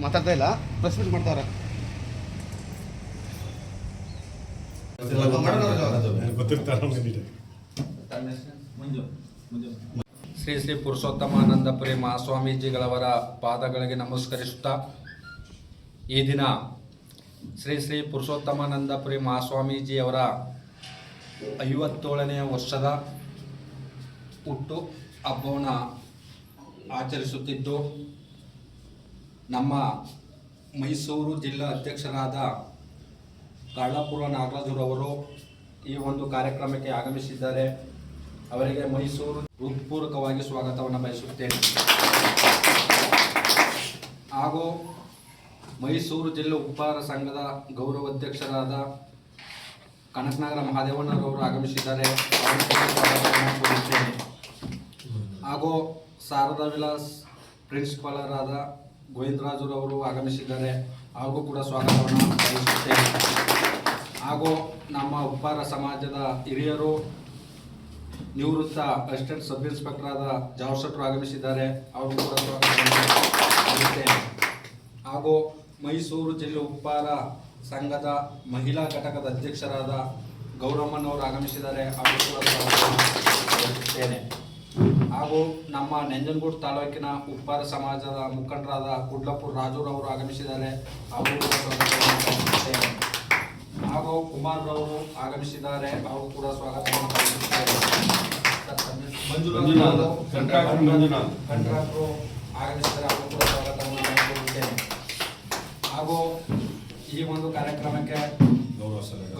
ಮಾತಾಡ್ತಾ ಇಲ್ಲ, press meet ಮಾಡ್ತಾವ್ರೆ. ಶ್ರೀ ಶ್ರೀ ಪುರುಷೋತ್ತಮಾನಂದಪುರಿ ಮಹಾಸ್ವಾಮೀಜಿಗಳವರ ಪಾದಗಳಿಗೆ ನಮಸ್ಕರಿಸುತ್ತಾ, ಈ ದಿನ ಶ್ರೀ ಶ್ರೀ ಪುರುಷೋತ್ತಮಾನಂದಪುರಿ ಮಹಾಸ್ವಾಮೀಜಿಯವರ 57ನೇ ವರ್ಷದ ಹುಟ್ಟು ಹಬ್ಬವನ್ನು ಆಚರಿಸುತ್ತಿದ್ದು, ನಮ್ಮ ಮೈಸೂರು ಜಿಲ್ಲಾ ಅಧ್ಯಕ್ಷರಾದ ಕಳ್ಳಪುರ ನಾಗರಾಜರವರು ಈ ಒಂದು ಕಾರ್ಯಕ್ರಮಕ್ಕೆ ಆಗಮಿಸಿದ್ದಾರೆ. ಅವರಿಗೆ ಮೈಸೂರು ಹೃತ್ಪೂರ್ವಕವಾಗಿ ಸ್ವಾಗತವನ್ನು ಬಯಸುತ್ತೇನೆ. ಹಾಗೂ ಮೈಸೂರು ಜಿಲ್ಲಾ ಉಪಹಾರ ಸಂಘದ ಗೌರವ ಅಧ್ಯಕ್ಷರಾದ ಕನಕನಗರ ಮಹಾದೇವಣ್ಣರವರು ಆಗಮಿಸಿದ್ದಾರೆ. ಹಾಗೂ ಶಾರದಾ ವಿಲಾಸ್ ಪ್ರಿನ್ಸಿಪಾಲರಾದ ಗೋವಿಂದರಾಜರವರು ಆಗಮಿಸಿದ್ದಾರೆ. ಹಾಗೂ ಕೂಡ ಸ್ವಾಗತವನ್ನು ಬಯಸುತ್ತೇನೆ. ಹಾಗೂ ನಮ್ಮ ಉಪಹಾರ ಸಮಾಜದ ಹಿರಿಯರು, ನಿವೃತ್ತ ಅಸಿಸ್ಟೆಂಟ್ ಸಬ್ ಇನ್ಸ್ಪೆಕ್ಟರ್ ಆದ ಜಾವಶೆಟ್ಟರು ಆಗಮಿಸಿದ್ದಾರೆ. ಅವರು ಕೂಡ ಸ್ವಾಗತ. ಹಾಗೂ ಮೈಸೂರು ಜಿಲ್ಲೆ ಉಪಹಾರ ಸಂಘದ ಮಹಿಳಾ ಘಟಕದ ಅಧ್ಯಕ್ಷರಾದ ಗೌರಮ್ಮನವರು ಆಗಮಿಸಿದ್ದಾರೆ. ಅವರು ಕೂಡ ಸ್ವಾಗತಿಸುತ್ತೇನೆ. ಹಾಗೂ ನಮ್ಮ ನಂಜನಗೂಡು ತಾಲೂಕಿನ ಉಪಹಾರ ಸಮಾಜದ ಮುಖಂಡರಾದ ಕುಡ್ಲಪುರ ರಾಜುರವರು ಆಗಮಿಸಿದ್ದಾರೆ. ಅವರು ಕೂಡ ಸ್ವಾಗತಿಸುತ್ತೇನೆ. ಹಾಗೂ ಕುಮಾರ್ರವರು ಆಗಮಿಸಿದ್ದಾರೆ. ಅವರು ಕೂಡ ಸ್ವಾಗತವನ್ನು ಬಯಸುತ್ತೇನೆ. ಕಂಟ್ರಾಕ್ಟರು ಆಗಮಿಸಿದ್ದಾರೆ. ಅವರು ಕೂಡ ಸ್ವಾಗತವನ್ನು ಬಯಸುತ್ತೇನೆ. ಹಾಗೂ ಈ ಒಂದು ಕಾರ್ಯಕ್ರಮಕ್ಕೆ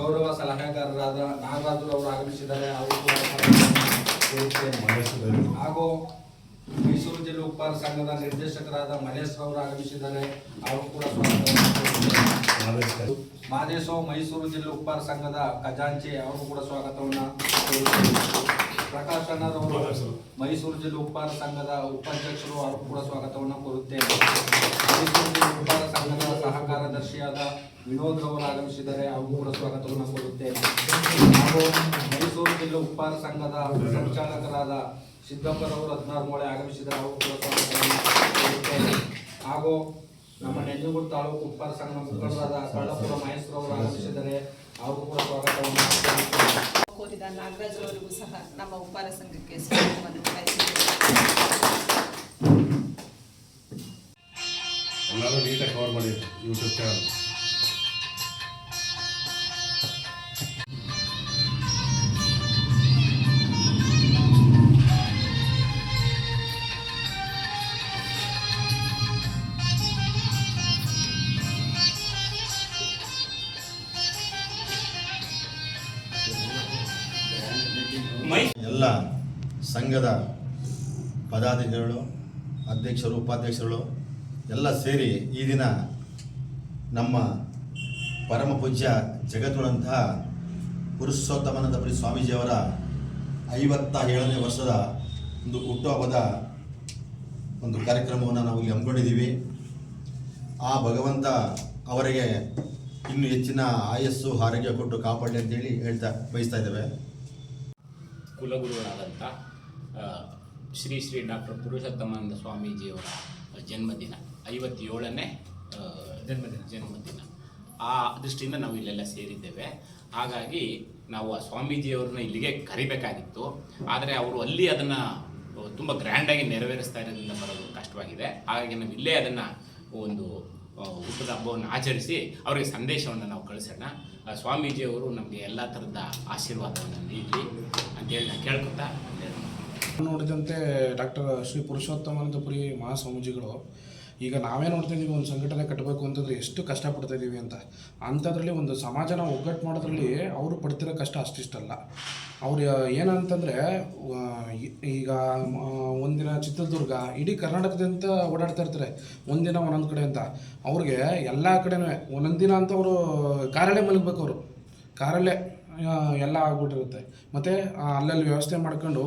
ಗೌರವ ಸಲಹೆಗಾರರಾದ ನಾಗರಾಜು ಅವರು ಆಗಮಿಸಿದ್ದಾರೆ. ಅವರು ಕೂಡ ಹಾಗೂ ಮೈಸೂರು ಜಿಲ್ಲಾ ಉಪಹಾರ ಸಂಘದ ನಿರ್ದೇಶಕರಾದ ಮಹೇಶ್ ಅವರು ಆಗಮಿಸಿದ್ದಾರೆ. ಅವರು ಕೂಡ ಮಾದೇಶ್ ಮೈಸೂರು ಜಿಲ್ಲಾ ಉಪಹಾರ ಸಂಘದ ಖಜಾಂಚಿ, ಅವರು ಕೂಡ ಸ್ವಾಗತವನ್ನು. ಪ್ರಕಾಶ್ ಅಣ್ಣರವರು ಮೈಸೂರು ಜಿಲ್ಲಾ ಉಪಹಾರ ಸಂಘದ ಉಪಾಧ್ಯಕ್ಷರು, ಅವರು ಕೂಡ ಸ್ವಾಗತವನ್ನು ಕೋರುತ್ತೇನೆ. ಮೈಸೂರು ಜಿಲ್ಲಾ ಉಪಹಾರ ಸಂಘದ ಸಹ ಕಾರ್ಯದರ್ಶಿಯಾದ ವಿನೋದ್ ರವರು ಆಗಮಿಸಿದ್ದಾರೆ. ಅವರು ಕೂಡ ಸ್ವಾಗತವನ್ನು ಕೋರುತ್ತೇನೆ. ಹಾಗೂ ಮೈಸೂರು ಜಿಲ್ಲಾ ಉಪಹಾರ ಸಂಘದ ಸಂಚಾಲಕರಾದ ಸಿದ್ದಪ್ಪರವರು 16 ಮೂಳೆ ಆಗಮಿಸಿದ್ದಾರೆ. ಅವರು ಕೂಡ ಸ್ವಾಗತವನ್ನು ಕೋರುತ್ತೇನೆ. ಹಾಗೂ ನಮ್ಮ ನಂಜನಗೂಡು ತಾಲೂಕು ಉಪಹಾರ ಸಂಘದ ಮುಖಂಡರಾದ ಕಳ್ಳಪುರ ಮಹೇಶ್ವರವರು ಆಗಮಿಸಿದ್ದಾರೆ. ಅವರು ಕೂಡ ಸ್ವಾಗತವನ್ನು ಕೋರಿದ ನಾಗರಾಜರವರಿಗೂ ಸಹ ನಮ್ಮ ಉಪಹಾರ ಸಂಘಕ್ಕೆ ಸ್ವಾಗತವನ್ನು ಬಯಸುತ್ತೇವೆ. ಎಲ್ಲರೂ ನೀಟಾಗಿ ಕವರ್ ಮಾಡಿ ಯೂಟ್ಯೂಬ್ ಚಾನಲ್. ಎಲ್ಲ ಸಂಘದ ಪದಾಧಿಕಾರಿಗಳು, ಅಧ್ಯಕ್ಷರು, ಉಪಾಧ್ಯಕ್ಷರುಗಳು ಎಲ್ಲ ಸೇರಿ ಈ ದಿನ ನಮ್ಮ ಪರಮ ಪೂಜ್ಯ ಜಗದ್ಗುರುಂತಹ ಪುರುಷೋತ್ತಮಾನಂದಪುರಿ ಸ್ವಾಮೀಜಿಯವರ 57ನೇ ವರ್ಷದ ಒಂದು ಹುಟ್ಟುಹಬ್ಬದ ಒಂದು ಕಾರ್ಯಕ್ರಮವನ್ನು ನಾವು ಇಲ್ಲಿ ಹಮ್ಮಿಕೊಂಡಿದ್ದೀವಿ. ಆ ಭಗವಂತ ಅವರಿಗೆ ಇನ್ನೂ ಹೆಚ್ಚಿನ ಆಯಸ್ಸು ಆರೋಗ್ಯ ಕೊಟ್ಟು ಕಾಪಾಡಲಿ ಅಂತೇಳಿ ಬಯಸ್ತಾ ಇದ್ದೇವೆ. ಕುಲಗುರುಗಳಾದಂಥ ಶ್ರೀ ಶ್ರೀ ಡಾಕ್ಟರ್ ಪುರುಷೋತ್ತಮಾನಂದ ಸ್ವಾಮೀಜಿಯವರ ಜನ್ಮದಿನ 57ನೇ ಜನ್ಮದಿನ. ಆ ದೃಷ್ಟಿಯಿಂದ ನಾವು ಇಲ್ಲೆಲ್ಲ ಸೇರಿದ್ದೇವೆ. ಹಾಗಾಗಿ ನಾವು ಆ ಸ್ವಾಮೀಜಿಯವ್ರನ್ನ ಇಲ್ಲಿಗೆ ಕರಿಬೇಕಾಗಿತ್ತು. ಆದರೆ ಅವರು ಅಲ್ಲಿ ಅದನ್ನು ತುಂಬ ಗ್ರ್ಯಾಂಡಾಗಿ ನೆರವೇರಿಸ್ತಾ ಇರೋದ್ರಿಂದ ಬರೋದು ಕಷ್ಟವಾಗಿದೆ. ಹಾಗಾಗಿ ನಾವು ಇಲ್ಲೇ ಅದನ್ನು ಒಂದು ಹುಟ್ಟದ ಹಬ್ಬವನ್ನು ಆಚರಿಸಿ ಅವರಿಗೆ ಸಂದೇಶವನ್ನು ನಾವು ಕಳಿಸೋಣ. ಸ್ವಾಮೀಜಿಯವರು ನಮಗೆ ಎಲ್ಲ ಥರದ ಆಶೀರ್ವಾದವನ್ನು ನೀಡಲಿ ಅಂತೇಳಿ ನಾನು ಕೇಳ್ಕೊತಾ ನೋಡಿದಂತೆ ಡಾಕ್ಟರ್ ಶ್ರೀ ಪುರುಷೋತ್ತಮಾನಂದಪುರಿ ಮಹಾಸ್ವಾಮೀಜಿಗಳು ಈಗ ನಾವೇ ನೋಡ್ತಾ ಇದ್ದೀವಿ, ಒಂದು ಸಂಘಟನೆ ಕಟ್ಟಬೇಕು ಅಂತಂದರೆ ಎಷ್ಟು ಕಷ್ಟಪಡ್ತಾ ಇದ್ದೀವಿ ಅಂತ. ಅಂಥದ್ರಲ್ಲಿ ಒಂದು ಸಮಾಜನ ಒಗ್ಗಟ್ಟು ಮಾಡೋದ್ರಲ್ಲಿ ಅವರು ಪಡ್ತಿರೋ ಕಷ್ಟ ಅಷ್ಟಿಷ್ಟಲ್ಲ. ಅವ್ರು ಏನಂತಂದರೆ ಈಗ ಒಂದಿನ ಚಿತ್ರದುರ್ಗ, ಇಡೀ ಕರ್ನಾಟಕದಿಂದ ಓಡಾಡ್ತಾ ಇರ್ತಾರೆ, ಒಂದಿನ ಒಂದೊಂದು ಕಡೆ ಅಂತ. ಅವ್ರಿಗೆ ಎಲ್ಲ ಕಡೆನೂ ಒಂದೊಂದು ದಿನ ಅಂತ ಅವರು ಕಾರಲ್ಲೇ ಮಲಗಬೇಕು. ಅವರು ಕಾರಲ್ಲೇ ಎಲ್ಲ ಆಗ್ಬಿಟ್ಟಿರುತ್ತೆ. ಮತ್ತು ಅಲ್ಲಲ್ಲಿ ವ್ಯವಸ್ಥೆ ಮಾಡ್ಕೊಂಡು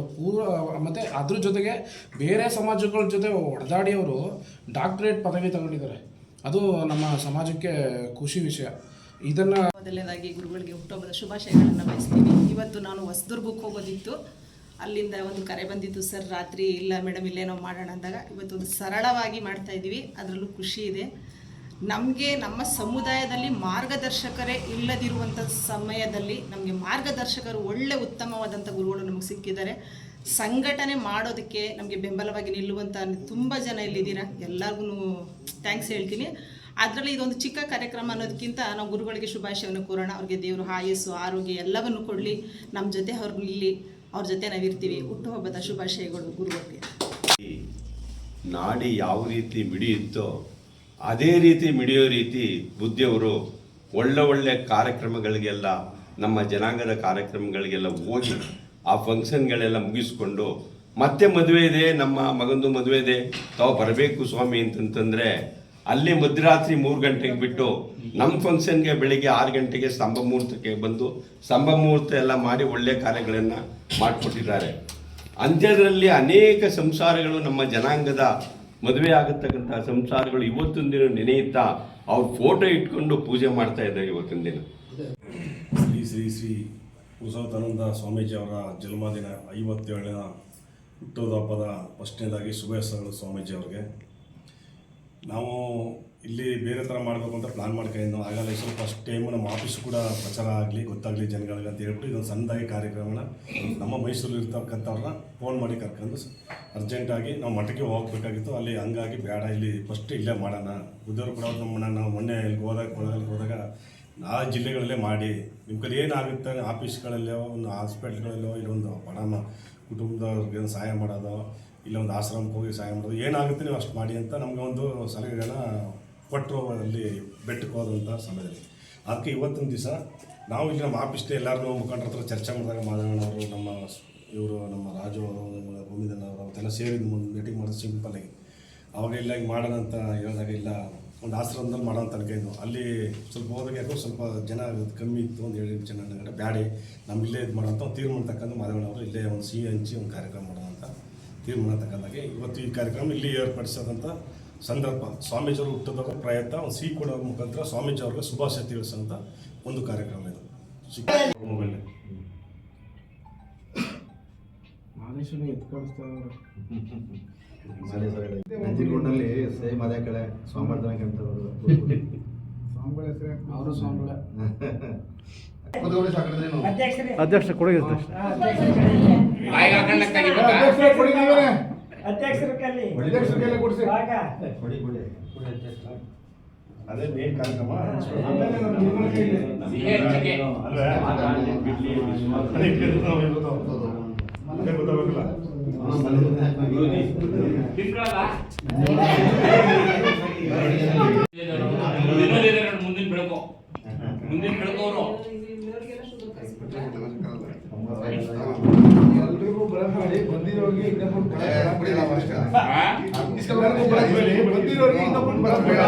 ಮತ್ತು ಅದ್ರ ಜೊತೆಗೆ ಬೇರೆ ಸಮಾಜಗಳ ಜೊತೆ ಹೊಡೆದಾಡಿ ಅವರು ಡಾಕ್ಟ್ರೇಟ್ ಪದವಿ ತಗೊಂಡಿದ್ದಾರೆ. ಅದು ನಮ್ಮ ಸಮಾಜಕ್ಕೆ ಖುಷಿ ವಿಷಯ. ಇದನ್ನು ಮೊದಲನೇದಾಗಿ ಗುರುಗಳಿಗೆ ಹುಟ್ಟುಹಬ್ಬದ ಶುಭಾಶಯಗಳನ್ನು ಬಯಸ್ತೀನಿ. ಇವತ್ತು ನಾನು ಹೊಸದುರ್ಗಕ್ಕೆ ಹೋಗೋದಿತ್ತು, ಅಲ್ಲಿಂದ ಒಂದು ಕರೆ ಬಂದಿತ್ತು, ಸರ್ ರಾತ್ರಿ ಇಲ್ಲ ಮೇಡಮ್ ಇಲ್ಲೇನೋ ಮಾಡೋಣ ಅಂದಾಗ ಇವತ್ತು ಒಂದು ಸರಳವಾಗಿ ಮಾಡ್ತಾಯಿದ್ದೀವಿ. ಅದರಲ್ಲೂ ಖುಷಿ ಇದೆ. ನಮಗೆ ನಮ್ಮ ಸಮುದಾಯದಲ್ಲಿ ಮಾರ್ಗದರ್ಶಕರೇ ಇಲ್ಲದಿರುವಂಥ ಸಮಯದಲ್ಲಿ ನಮಗೆ ಮಾರ್ಗದರ್ಶಕರು ಒಳ್ಳೆ ಉತ್ತಮವಾದಂಥ ಗುರುಗಳು ನಮಗೆ ಸಿಕ್ಕಿದ್ದಾರೆ. ಸಂಘಟನೆ ಮಾಡೋದಕ್ಕೆ ನಮಗೆ ಬೆಂಬಲವಾಗಿ ನಿಲ್ಲುವಂಥ ತುಂಬ ಜನ ಇಲ್ಲಿದ್ದೀರಾ, ಎಲ್ಲರಿಗೂ ಥ್ಯಾಂಕ್ಸ್ ಹೇಳ್ತೀನಿ. ಅದರಲ್ಲಿ ಇದೊಂದು ಚಿಕ್ಕ ಕಾರ್ಯಕ್ರಮ ಅನ್ನೋದಕ್ಕಿಂತ ನಾವು ಗುರುಗಳಿಗೆ ಶುಭಾಶಯವನ್ನು ಕೋರೋಣ. ಅವ್ರಿಗೆ ದೇವರು ಆಯಸ್ಸು ಆರೋಗ್ಯ ಎಲ್ಲವನ್ನು ಕೊಡಲಿ, ನಮ್ಮ ಜೊತೆ ಅವ್ರು ಇಲ್ಲಿ ಅವ್ರ ಜೊತೆ ನಾವಿರ್ತೀವಿ. ಹುಟ್ಟುಹಬ್ಬದ ಶುಭಾಶಯಗಳು ಗುರುಗಳಿಗೆ. ನಾಡಿ ಯಾವ ರೀತಿ ಮಿಡಿಯುತ್ತೋ ಅದೇ ರೀತಿ ಮಿಡಿಯೋ ರೀತಿ ಬುದ್ಧಿಯವರು ಒಳ್ಳೆ ಕಾರ್ಯಕ್ರಮಗಳಿಗೆಲ್ಲ, ನಮ್ಮ ಜನಾಂಗದ ಕಾರ್ಯಕ್ರಮಗಳಿಗೆಲ್ಲ ಹೋಗಿ ಆ ಫಂಕ್ಷನ್ಗಳೆಲ್ಲ ಮುಗಿಸ್ಕೊಂಡು ಮತ್ತೆ ಮದುವೆ ಇದೆ, ನಮ್ಮ ಮಗಂದು ಮದುವೆ ಇದೆ, ತಾವು ಬರಬೇಕು ಸ್ವಾಮಿ ಅಂತಂತಂದರೆ ಅಲ್ಲಿ ಮಧ್ಯರಾತ್ರಿ 3 ಗಂಟೆಗೆ ಬಿಟ್ಟು ನಮ್ಮ ಫಂಕ್ಷನ್ಗೆ ಬೆಳಿಗ್ಗೆ 6 ಗಂಟೆಗೆ ಸ್ತಂಭ ಮುಹೂರ್ತಕ್ಕೆ ಬಂದು ಸ್ತಂಭ ಮುಹೂರ್ತ ಎಲ್ಲ ಮಾಡಿ ಒಳ್ಳೆಯ ಕಾರ್ಯಗಳನ್ನು ಮಾಡಿಕೊಟ್ಟಿದ್ದಾರೆ. ಅಂತ್ಯದಲ್ಲಿ ಅನೇಕ ಸಂಸಾರಗಳು, ನಮ್ಮ ಜನಾಂಗದ ಮದುವೆ ಆಗತಕ್ಕಂಥ ಸಂಸಾರಗಳು ಇವತ್ತಿನ ದಿನ ನೆನೆಯುತ್ತಾ ಅವ್ರ ಫೋಟೋ ಇಟ್ಕೊಂಡು ಪೂಜೆ ಮಾಡ್ತಾ ಇದ್ದಾರೆ ಇವತ್ತಿನ ದಿನ. ಶ್ರೀ ಶ್ರೀ ಶ್ರೀ ಪುರುಷೋತ್ತಮಾನಂದ ಸ್ವಾಮೀಜಿಯವರ ಜನ್ಮದಿನ 57ನೇ ಹುಟ್ಟುಹಬ್ಬದ ಫಸ್ಟ್ನೇದಾಗಿ ಶುಭಾಶಯಗಳು ಸ್ವಾಮೀಜಿಯವ್ರಿಗೆ. ನಾವು ಇಲ್ಲಿ ಬೇರೆ ಥರ ಮಾಡಬೇಕು ಅಂತ ಪ್ಲ್ಯಾನ್ ಮಾಡ್ಕೊಂಡಿದ್ದು, ಆಗಲ್ಲ ಸ್ವಲ್ಪ ಫಸ್ಟ್ ಟೈಮು ನಮ್ಮ ಆಫೀಸು ಕೂಡ ಪ್ರಚಾರ ಆಗಲಿ, ಗೊತ್ತಾಗಲಿ ಜನಗಳಿಗೆ ಅಂತ ಹೇಳ್ಬಿಟ್ಟು ಇದೊಂದು ಸಣ್ಣದಾಗಿ ಕಾರ್ಯಕ್ರಮನ ನಮ್ಮ ಮೈಸೂರಲ್ಲಿ ಇರ್ತಕ್ಕಂಥವ್ರನ್ನ ಫೋನ್ ಮಾಡಿ ಕರ್ಕೊಂಡು ಅರ್ಜೆಂಟಾಗಿ ನಾವು ಮಠಕ್ಕೆ ಹೋಗಬೇಕಾಗಿತ್ತು. ಅಲ್ಲಿ ಹಂಗಾಗಿ ಬೇಡ, ಇಲ್ಲಿ ಫಸ್ಟ್ ಇಲ್ಲೇ ಮಾಡೋಣ. ಬುದ್ಧವರು ಕೂಡ ನಾವು ಮೊನ್ನೆ ಇಲ್ಲಿಗೆ ಹೋದಾಗ ಆ ಜಿಲ್ಲೆಗಳಲ್ಲೇ ಮಾಡಿ, ನಿಮ್ಮ ಕಡೆ ಏನಾಗುತ್ತೆ ಆಫೀಸ್ಗಳಲ್ಲೋ, ಒಂದು ಹಾಸ್ಪಿಟ್ಲ್ಗಳಲ್ಲೋ, ಇಲ್ಲೊಂದು ಬಡ ಕುಟುಂಬದವ್ರಿಗೆ ಸಹಾಯ ಮಾಡೋದು, ಇಲ್ಲೊಂದು ಆಶ್ರಮಕ್ಕೆ ಹೋಗಿ ಸಹಾಯ ಮಾಡೋದು, ಏನಾಗುತ್ತೆ ನೀವು ಅಷ್ಟು ಮಾಡಿ ಅಂತ ನಮಗೆ ಒಂದು ಸಲಹೆಗಳನ್ನ ಕೊಟ್ಟರು ಅಲ್ಲಿ ಬೆಟ್ಟಕ್ಕೆ ಹೋದಂಥ ಸಮಯದಲ್ಲಿ. ಅದಕ್ಕೆ ಇವತ್ತಿನ ದಿವಸ ನಾವು ಇಲ್ಲಿ ನಮ್ಮ ಆಫೀಸ್ಗೆ ಎಲ್ಲರೂ ಮುಖಂಡರ ಹತ್ರ ಚರ್ಚೆ ಮಾಡಿದಾಗ ಮಾಧವಣ್ಣವರು, ನಮ್ಮ ಇವರು ನಮ್ಮ ರಾಜು ಅವರು, ಭೂಮಿಧನ್ ಅವರು ಅವತ್ತೆಲ್ಲ ಸೇರಿದ ಮುಂದೆ ಮೀಟಿಂಗ್ ಮಾಡೋದು ಸಿಂಪಲ್ಲಾಗಿ. ಅವಾಗ ಇಲ್ಲ ಈಗ ಮಾಡೋಣ ಅಂತ ಹೇಳಿದಾಗ ಇಲ್ಲ ಒಂದು ಆಶ್ರಮದಲ್ಲಿ ಮಾಡೋ ಅಂತ ಅನ್ಕೊಂಡಿದ್ದು. ಅಲ್ಲಿ ಸ್ವಲ್ಪ ಹೋದಾಗ ಯಾಕೋ ಸ್ವಲ್ಪ ಜನ ಕಮ್ಮಿ ಇತ್ತು, ಒಂದು 7 ಜನ ನನಗೆ ಬ್ಯಾಡಿ ನಮ್ಮ ಇಲ್ಲೇ ಇದು ಮಾಡೋಂಥ ಒಂದು ತೀರ್ಮಾನ ತಕ್ಕಂದು ಮಾಧವಣ್ಣವರು ಇಲ್ಲೇ ಒಂದು ಸಿಹಿ ಹಂಚಿ ಒಂದು ಕಾರ್ಯಕ್ರಮ ಮಾಡೋಣ ಅಂತ ತೀರ್ಮಾನ ತಕ್ಕಂದಾಗೆ ಇವತ್ತು ಈ ಕಾರ್ಯಕ್ರಮ ಇಲ್ಲಿ ಏರ್ಪಡಿಸೋದಂಥ ಸಂದರ್ಭ. ಸ್ವಾಮೀಜಿಯವರು ಹುಟ್ಟದ ಪ್ರಯತ್ನ ಒಂದು ಸಿಹಿ ಕೊಡೋ ಮುಖಾಂತರ ಸ್ವಾಮೀಜಿಯವ್ರಿಗೆ ಶುಭಾಶಯ ತಿಳಿಸೋಂಥ ಒಂದು ಕಾರ್ಯಕ್ರಮ ಇದು. ಮೊಬೈಲ್ ನಂಜನಗೂಡಿನಲ್ಲಿ ಸೇಮ್ ಅದೇ ಕಡೆ ಸ್ವಾಮಿವರ್ಧನ ಅಂತ ಅವರು ಸ್ವಾಮಿಗಳ ಅಧ್ಯಕ್ಷ ಕೊಡುಗೆ ಅದೇ ಮೇನ್ ಕಾರ್ಯಕ್ರಮ. ಗೊತ್ತಾಗಲ್ಲ ಮುಂದಿನ ಬೆಳಕವರು ಎಲ್ರಿಗೂ ಬರಬೇಡಿ, ಬಂದಿರೋರಿಗೆ ಇನ್ನೊಬ್ಬರು ಬಂದಿರೋರಿಗೆ ಇನ್ನೊಬ್ಬರು ಬರಬೇಡ.